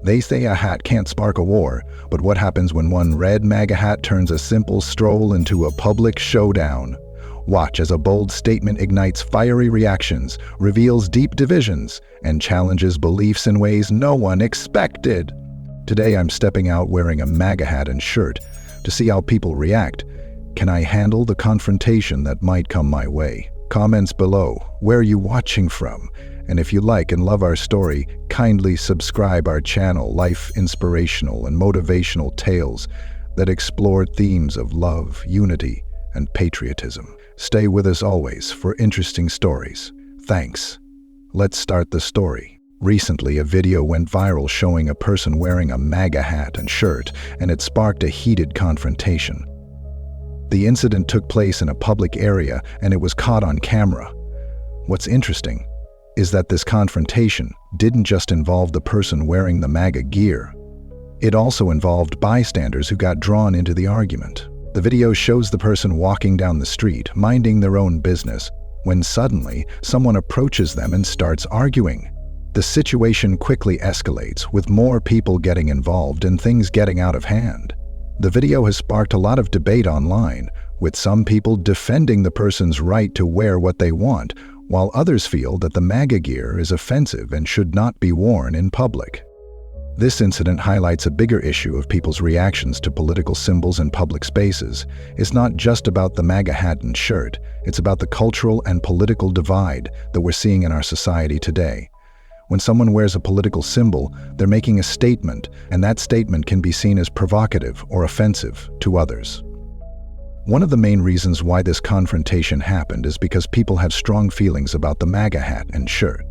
They say a hat can't spark a war, but what happens when one red MAGA hat turns a simple stroll into a public showdown? Watch as a bold statement ignites fiery reactions, reveals deep divisions, and challenges beliefs in ways no one expected. Today I'm stepping out wearing a MAGA hat and shirt to see how people react. Can I handle the confrontation that might come my way? Comments below. Where are you watching from? And if you like and love our story, kindly subscribe our channel, Life Inspirational and Motivational Tales that explore themes of love, unity, and patriotism. Stay with us always for interesting stories. Thanks. Let's start the story. Recently, a video went viral showing a person wearing a MAGA hat and shirt, and it sparked a heated confrontation. The incident took place in a public area, and it was caught on camera. What's interesting is that this confrontation didn't just involve the person wearing the MAGA gear. It also involved bystanders who got drawn into the argument. The video shows the person walking down the street, minding their own business, when suddenly someone approaches them and starts arguing. The situation quickly escalates, with more people getting involved and things getting out of hand. The video has sparked a lot of debate online, with some people defending the person's right to wear what they want, while others feel that the MAGA gear is offensive and should not be worn in public. This incident highlights a bigger issue of people's reactions to political symbols in public spaces. It's not just about the MAGA hat and shirt, it's about the cultural and political divide that we're seeing in our society today. When someone wears a political symbol, they're making a statement, and that statement can be seen as provocative or offensive to others. One of the main reasons why this confrontation happened is because people have strong feelings about the MAGA hat and shirt.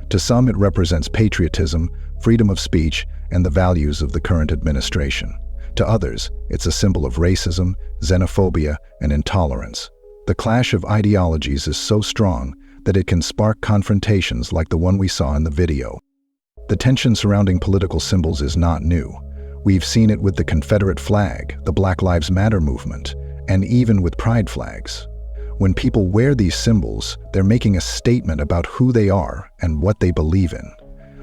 To some, it represents patriotism, freedom of speech, and the values of the current administration. To others, it's a symbol of racism, xenophobia, and intolerance. The clash of ideologies is so strong that it can spark confrontations like the one we saw in the video. The tension surrounding political symbols is not new. We've seen it with the Confederate flag, the Black Lives Matter movement, and even with pride flags. When people wear these symbols, they're making a statement about who they are and what they believe in.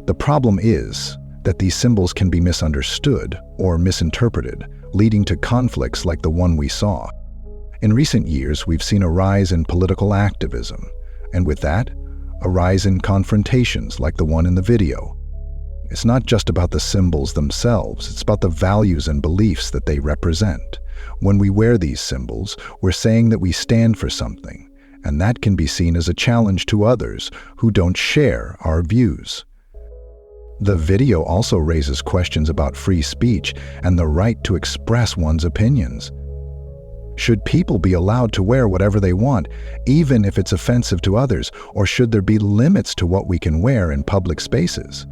The problem is that these symbols can be misunderstood or misinterpreted, leading to conflicts like the one we saw. In recent years, we've seen a rise in political activism, and with that, a rise in confrontations like the one in the video. It's not just about the symbols themselves, it's about the values and beliefs that they represent. When we wear these symbols, we're saying that we stand for something, and that can be seen as a challenge to others who don't share our views. The video also raises questions about free speech and the right to express one's opinions. Should people be allowed to wear whatever they want, even if it's offensive to others, or should there be limits to what we can wear in public spaces?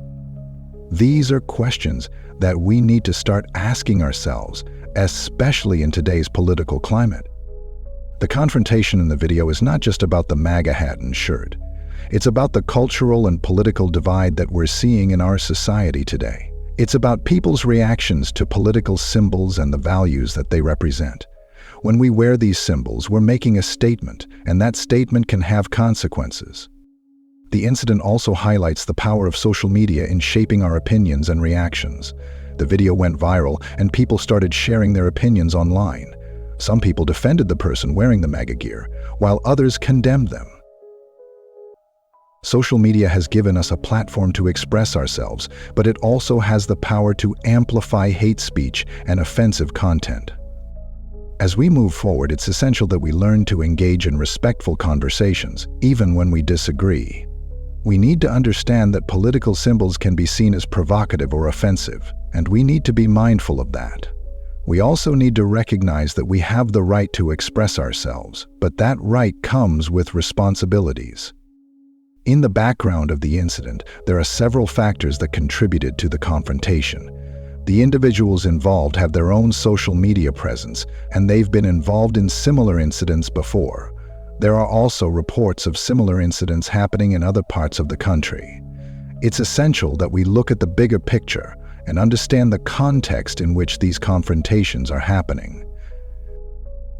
These are questions that we need to start asking ourselves, especially in today's political climate. The confrontation in the video is not just about the MAGA hat and shirt. It's about the cultural and political divide that we're seeing in our society today. It's about people's reactions to political symbols and the values that they represent. When we wear these symbols, we're making a statement, and that statement can have consequences. The incident also highlights the power of social media in shaping our opinions and reactions. The video went viral, and people started sharing their opinions online. Some people defended the person wearing the MAGA gear, while others condemned them. Social media has given us a platform to express ourselves, but it also has the power to amplify hate speech and offensive content. As we move forward, it's essential that we learn to engage in respectful conversations, even when we disagree. We need to understand that political symbols can be seen as provocative or offensive, and we need to be mindful of that. We also need to recognize that we have the right to express ourselves, but that right comes with responsibilities. In the background of the incident, there are several factors that contributed to the confrontation. The individuals involved have their own social media presence, and they've been involved in similar incidents before. There are also reports of similar incidents happening in other parts of the country. It's essential that we look at the bigger picture and understand the context in which these confrontations are happening.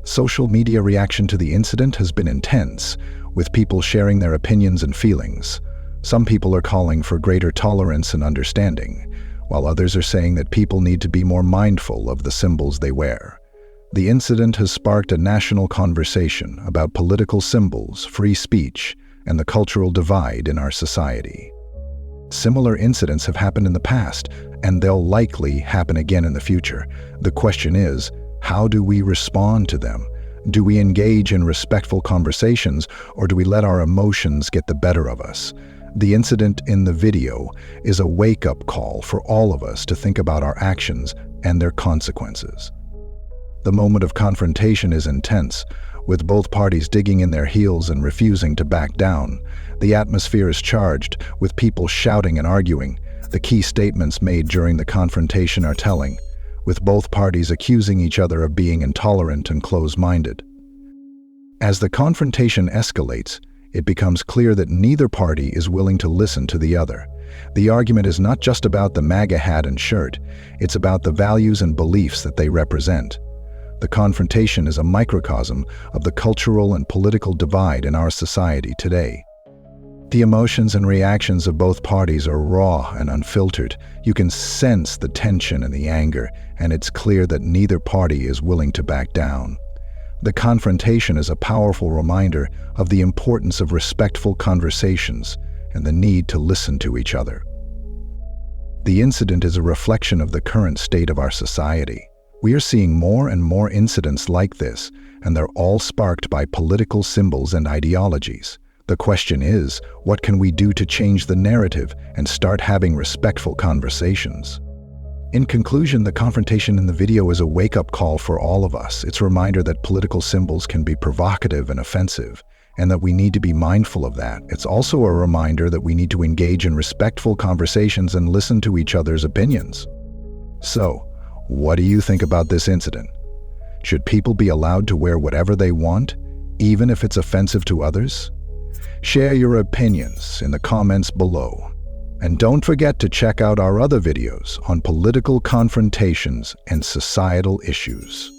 Social media reaction to the incident has been intense, with people sharing their opinions and feelings. Some people are calling for greater tolerance and understanding, while others are saying that people need to be more mindful of the symbols they wear. The incident has sparked a national conversation about political symbols, free speech, and the cultural divide in our society. Similar incidents have happened in the past, and they'll likely happen again in the future. The question is, how do we respond to them? Do we engage in respectful conversations, or do we let our emotions get the better of us? The incident in the video is a wake-up call for all of us to think about our actions and their consequences. The moment of confrontation is intense, with both parties digging in their heels and refusing to back down. The atmosphere is charged, with people shouting and arguing. The key statements made during the confrontation are telling, with both parties accusing each other of being intolerant and close-minded. As the confrontation escalates, it becomes clear that neither party is willing to listen to the other. The argument is not just about the MAGA hat and shirt, it's about the values and beliefs that they represent. The confrontation is a microcosm of the cultural and political divide in our society today. The emotions and reactions of both parties are raw and unfiltered. You can sense the tension and the anger, and it's clear that neither party is willing to back down. The confrontation is a powerful reminder of the importance of respectful conversations and the need to listen to each other. The incident is a reflection of the current state of our society. We are seeing more and more incidents like this, and they're all sparked by political symbols and ideologies. The question is, what can we do to change the narrative and start having respectful conversations? In conclusion, the confrontation in the video is a wake-up call for all of us. It's a reminder that political symbols can be provocative and offensive, and that we need to be mindful of that. It's also a reminder that we need to engage in respectful conversations and listen to each other's opinions. So, what do you think about this incident? Should people be allowed to wear whatever they want, even if it's offensive to others? Share your opinions in the comments below. And don't forget to check out our other videos on political confrontations and societal issues.